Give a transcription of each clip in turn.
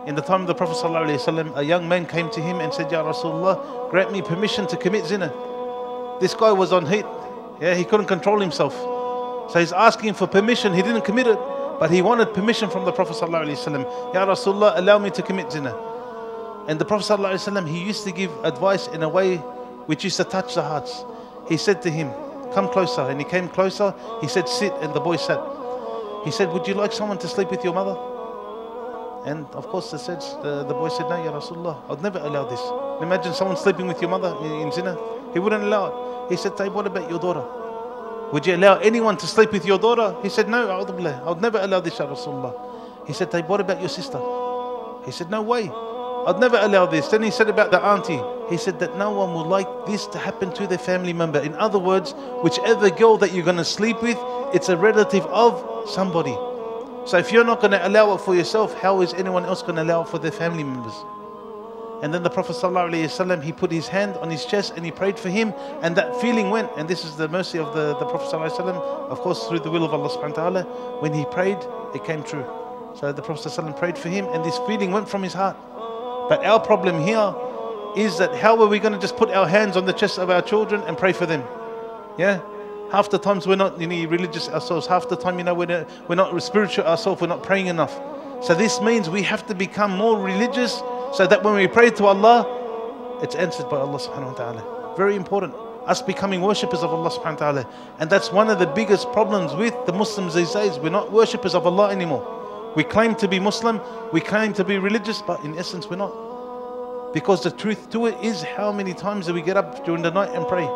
in the time of the Prophet ﷺ, a young man came to him and said, Ya Rasulullah, grant me permission to commit zina. This guy was on heat. Yeah, he couldn't control himself. So he's asking for permission. He didn't commit it, but he wanted permission from the Prophet ﷺ. Ya Rasulullah, allow me to commit zina. And the Prophet ﷺ, he used to give advice in a way which used to touch the hearts. He said to him, come closer. And he came closer. He said, sit. And the boy sat. He said, would you like someone to sleep with your mother? And of course the boy said, no, Ya Rasulullah, I'd never allow this. Imagine someone sleeping with your mother in zina. He wouldn't allow it. He said, what about your daughter? Would you allow anyone to sleep with your daughter? He said, no, I would never allow this, Ya Rasulullah. He said, what about your sister? He said, no way, I'd never allow this. Then he said about the auntie. He said that no one would like this to happen to their family member. In other words, whichever girl that you're going to sleep with, it's a relative of somebody. So if you're not going to allow it for yourself, how is anyone else going to allow it for their family members? And then the Prophet ﷺ, he put his hand on his chest and he prayed for him, and that feeling went. And this is the mercy of the Prophet ﷺ, of course through the will of Allah subhanahu wa ta'ala. When he prayed, it came true. So the Prophet ﷺ prayed for him and this feeling went from his heart. But our problem here is that how are we going to just put our hands on the chest of our children and pray for them? Yeah? Half the times we're not religious ourselves. Half the time, we're not spiritual ourselves. We're not praying enough. So this means we have to become more religious, so that when we pray to Allah, it's answered by Allah subhanahu wa ta'ala. Very important. Us becoming worshippers of Allah subhanahu wa ta'ala. And that's one of the biggest problems with the Muslims these days. We're not worshippers of Allah anymore. We claim to be Muslim, we claim to be religious, but in essence we're not. Because the truth to it is, how many times do we get up during the night and pray?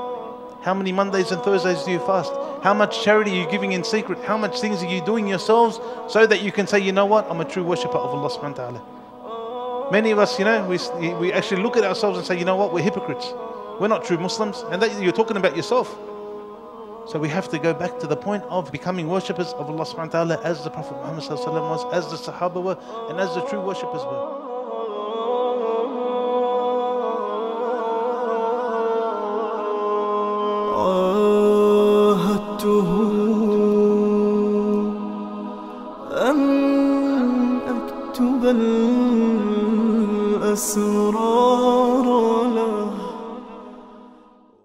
How many Mondays and Thursdays do you fast? How much charity are you giving in secret? How much things are you doing yourselves so that you can say, you know what, I'm a true worshipper of Allah subhanahu wa ta'ala. Many of us, we actually look at ourselves and say, you know what, we're hypocrites. We're not true Muslims. And that you're talking about yourself. So we have to go back to the point of becoming worshippers of Allah subhanahu wa ta'ala, as the Prophet Muhammad was, as the Sahaba were, and as the true worshippers were. أن أكتب الأسرار